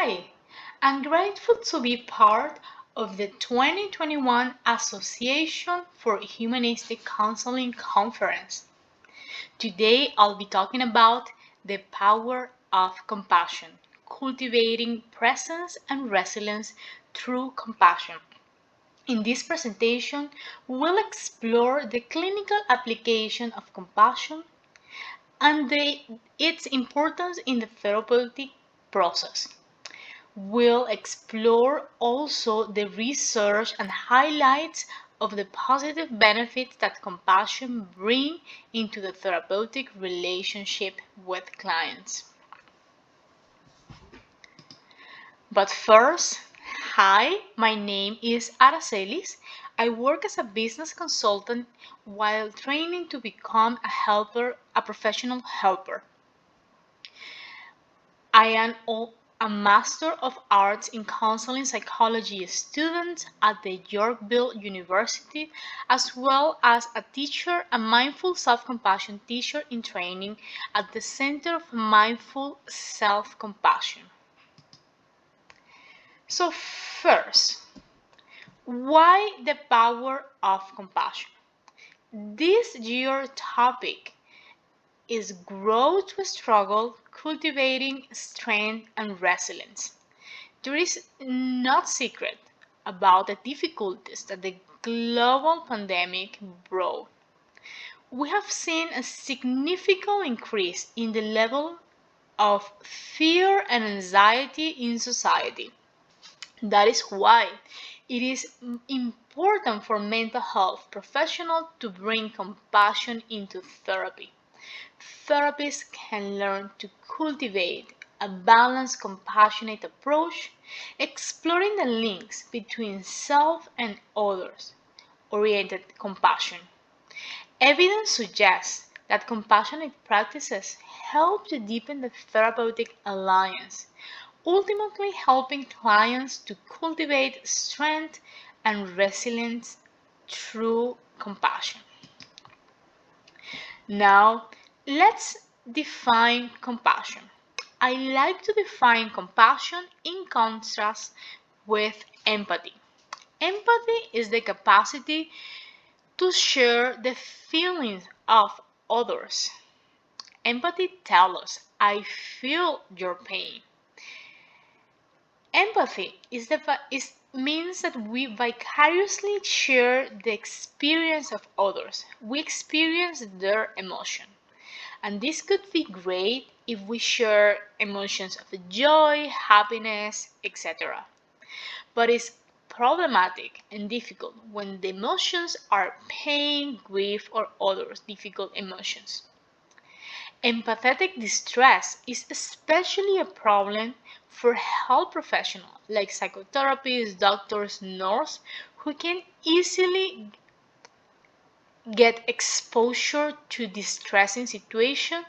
Hi, I'm grateful to be part of the 2021 Association for Humanistic Counseling Conference. Today I'll be talking about the power of compassion, cultivating presence and resilience through compassion. In this presentation, we'll explore the clinical application of compassion and its importance in the therapeutic process. We'll explore also the research and highlights of the positive benefits that compassion brings into the therapeutic relationship with clients. But first, hi, my name is Aracelys. I work as a business consultant while training to become a professional helper. I am a Master of Arts in Counseling Psychology student at the Yorkville University, as well as a teacher, a mindful self-compassion teacher in training at the Center of Mindful Self-Compassion. So first, why the power of compassion? This year topic is grow to struggle, cultivating strength and resilience. There is no secret about the difficulties that the global pandemic brought. We have seen a significant increase in the level of fear and anxiety in society. That is why it is important for mental health professionals to bring compassion into therapy. Therapists can learn to cultivate a balanced, compassionate approach, exploring the links between self and others oriented compassion. Evidence suggests that compassionate practices help to deepen the therapeutic alliance, ultimately helping clients to cultivate strength and resilience through compassion. Now, let's define compassion. I like to define compassion in contrast with empathy. Empathy is the capacity to share the feelings of others. Empathy tells us, I feel your pain. Empathy means that we vicariously share the experience of others. We experience their emotion. And this could be great if we share emotions of joy, happiness, etc. But it's problematic and difficult when the emotions are pain, grief, or other difficult emotions. Empathetic distress is especially a problem for health professionals like psychotherapists, doctors, nurses, who can easily get exposure to distressing situations.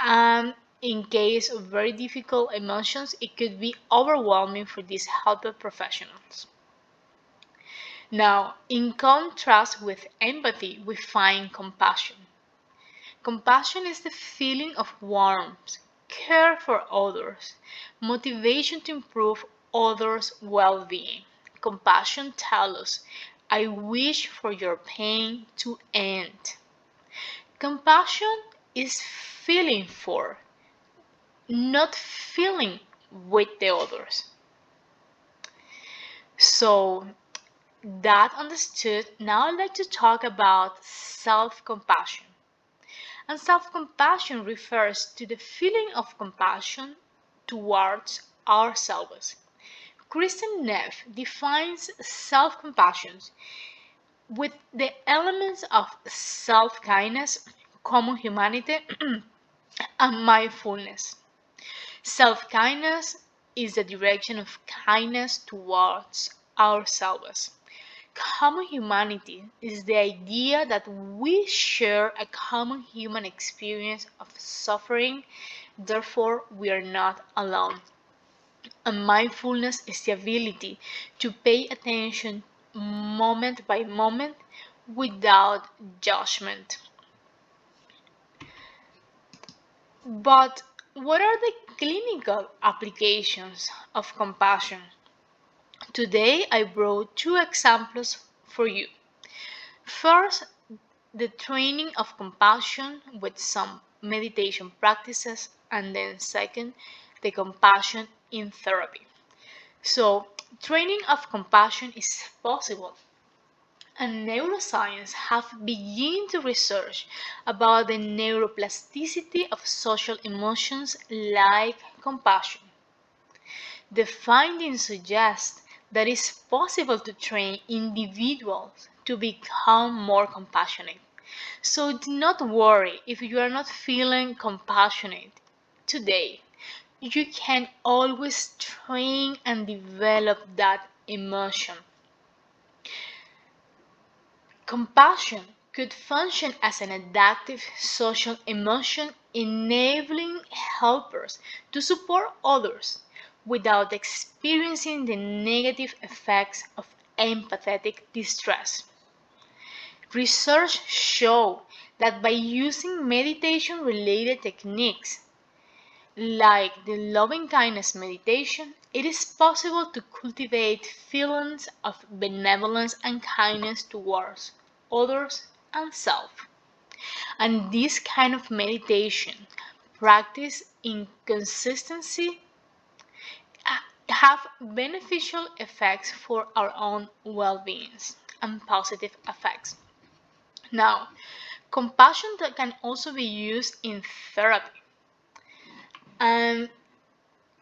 And in case of very difficult emotions, it could be overwhelming for these health professionals. Now, in contrast with empathy, we find compassion. Compassion is the feeling of warmth, care for others, motivation to improve others' well being. Compassion tells us, I wish for your pain to end. Compassion is feeling for, not feeling with the others. So, that understood, now I'd like to talk about self compassion. And self compassion refers to the feeling of compassion towards ourselves. Kristen Neff defines self compassion with the elements of self kindness, common humanity, and mindfulness. Self kindness is the direction of kindness towards ourselves. Common humanity is the idea that we share a common human experience of suffering, therefore, we are not alone. And mindfulness is the ability to pay attention moment by moment without judgment. But what are the clinical applications of compassion? Today I brought two examples for you. First, the training of compassion with some meditation practices, and then second, the compassion in therapy. So, training of compassion is possible, and neuroscience have begun to research about the neuroplasticity of social emotions like compassion. The findings suggest that it's possible to train individuals to become more compassionate. So do not worry if you are not feeling compassionate today. You can always train and develop that emotion. Compassion could function as an adaptive social emotion, enabling helpers to support others without experiencing the negative effects of empathetic distress. Research shows that by using meditation related techniques like the loving kindness meditation, it is possible to cultivate feelings of benevolence and kindness towards others and self. And this kind of meditation, practice in consistency, have beneficial effects for our own well-being and positive effects. Now, compassion that can also be used in therapy. And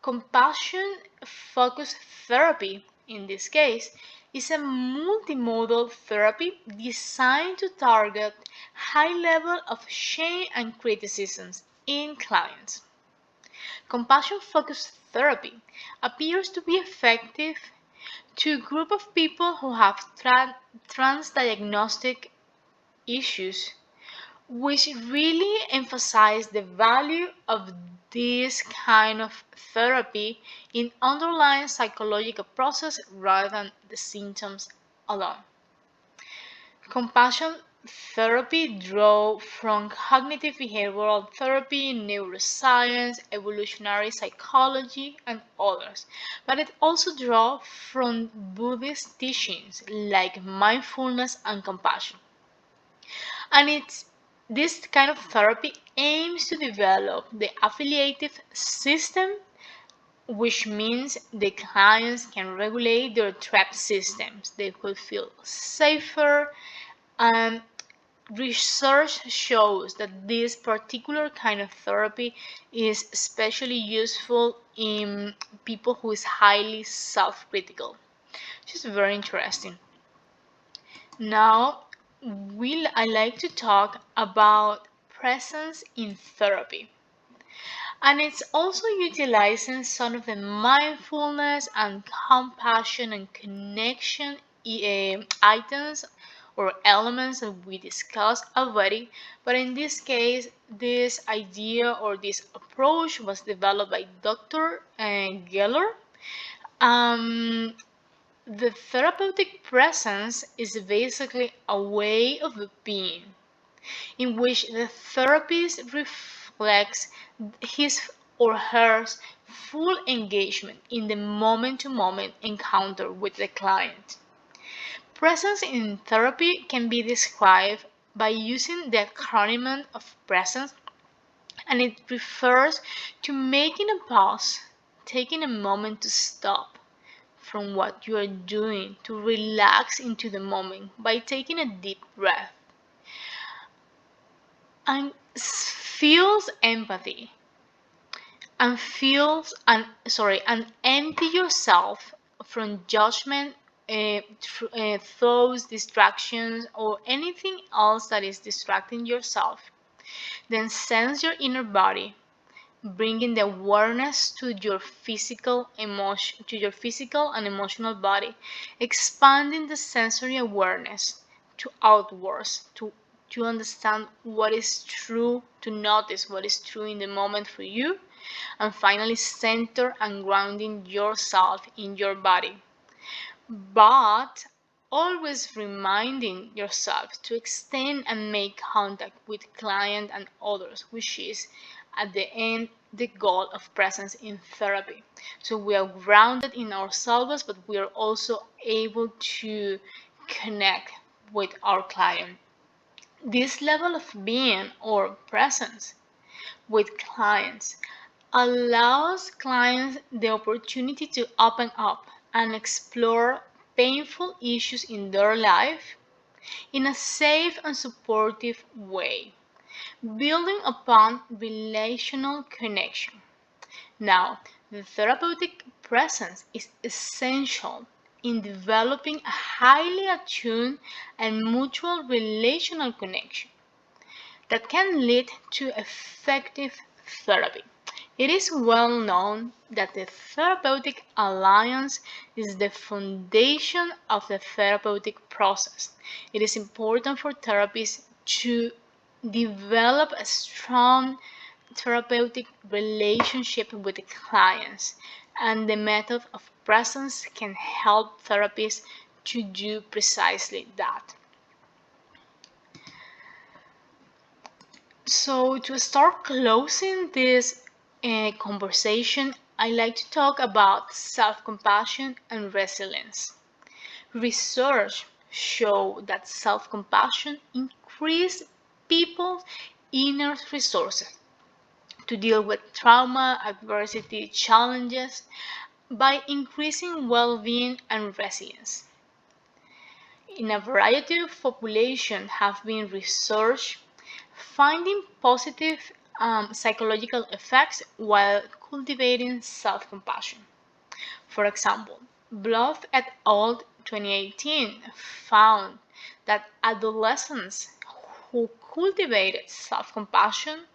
compassion focused therapy, in this case, is a multimodal therapy designed to target high level of shame and criticisms in clients. Compassion focused therapy appears to be effective to a group of people who have transdiagnostic issues, which really emphasize the value of this kind of therapy in underlying psychological process rather than the symptoms alone. Compassion therapy draw from cognitive behavioral therapy, neuroscience, evolutionary psychology, and others, but it also draw from Buddhist teachings like mindfulness and compassion. And it's this kind of therapy aims to develop the affiliative system, which means the clients can regulate their trap systems. They could feel safer, and research shows that this particular kind of therapy is especially useful in people who is highly self-critical, which is very interesting. Now, I like to talk about presence in therapy. And it's also utilizing some of the mindfulness and compassion and connection items or elements that we discussed already. But in this case, this idea or this approach was developed by Dr. Geller. Um, the therapeutic presence is basically a way of being in which the therapist reflects his or her full engagement in the moment to moment encounter with the client. Presence in therapy can be described by using the acronym of presence, and it refers to making a pause, taking a moment to stop from what you are doing to relax into the moment by taking a deep breath and feels empathy and and empty yourself from judgment, thoughts, distractions, or anything else that is distracting yourself. Then sense your inner body, bringing the awareness to your physical and emotional body, expanding the sensory awareness to outwards, to understand what is true, to notice what is true in the moment for you, and finally center and grounding yourself in your body, but always reminding yourself to extend and make contact with client and others, which is at the end the goal of presence in therapy. So we are grounded in ourselves, but we are also able to connect with our client. This level of being or presence with clients allows clients the opportunity to open up and explore painful issues in their life in a safe and supportive way, building upon relational connection. Now, the therapeutic presence is essential in developing a highly attuned and mutual relational connection that can lead to effective therapy. It is well known that the therapeutic alliance is the foundation of the therapeutic process. It is important for therapists to develop a strong therapeutic relationship with the clients, and the method of presence can help therapists to do precisely that. So, to start closing this conversation, I like to talk about self compassion and resilience. Research show that self compassion increases people's inner resources to deal with trauma, adversity, challenges by increasing well being and resilience. In a variety of populations have been researched finding positive psychological effects while cultivating self-compassion. For example, Bluff et al. 2018 found that adolescents who cultivated self-compassion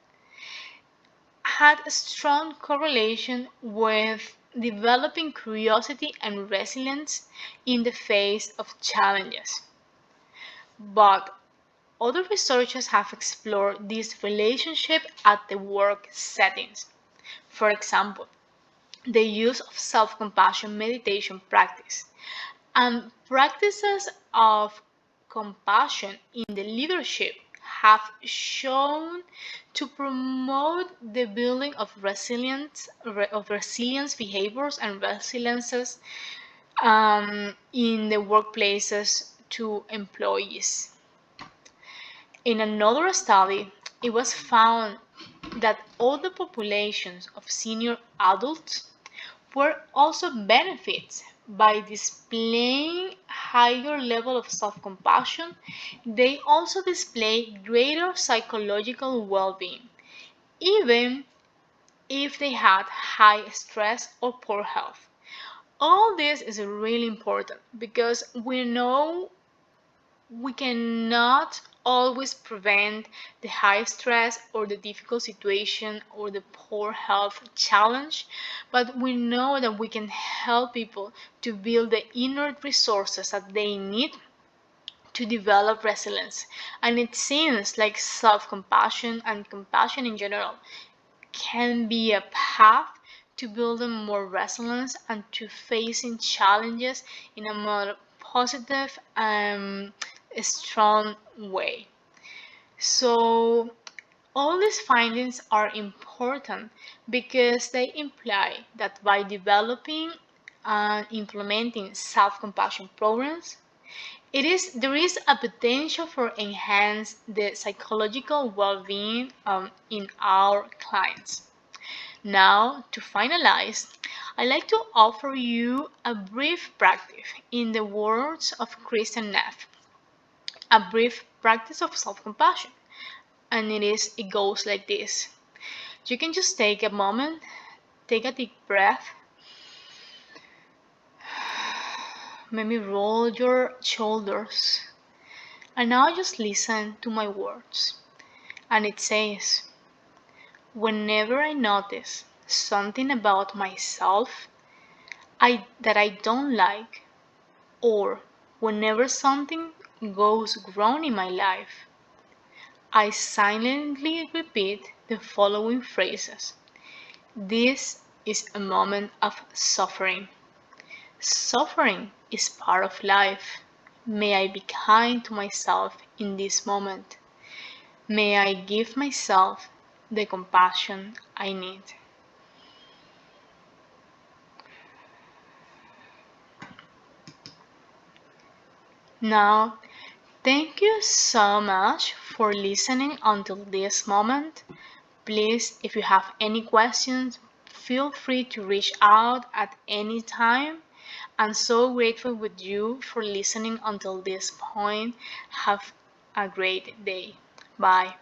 had a strong correlation with developing curiosity and resilience in the face of challenges. But other researchers have explored this relationship at the work settings. For example, the use of self-compassion meditation practice and practices of compassion in the leadership have shown to promote the building of resilience behaviors and resiliences in the workplaces to employees. In another study, it was found that all the populations of senior adults were also benefits by displaying higher level of self-compassion. They also display greater psychological well-being, even if they had high stress or poor health. All this is really important because we know we cannot always prevent the high stress or the difficult situation or the poor health challenge, but we know that we can help people to build the inner resources that they need to develop resilience. And it seems like self compassion and compassion in general can be a path to building more resilience and to facing challenges in a more positive and strong way. So, all these findings are important because they imply that by developing and implementing self-compassion programs, there is a potential for enhance the psychological well-being in our clients. Now, to finalize, I'd like to offer you a brief practice in the words of Kristen Neff, a brief practice of self-compassion. And it goes like this. You can just take a moment, take a deep breath, maybe roll your shoulders, and now just listen to my words. And it says, whenever I notice something about myself that I don't like, or whenever something goes wrong in my life, I silently repeat the following phrases. This is a moment of suffering. Suffering is part of life. May I be kind to myself in this moment. May I give myself the compassion I need. Now, thank you so much for listening until this moment. Please, if you have any questions, feel free to reach out at any time. I'm so grateful with you for listening until this point. Have a great day. Bye.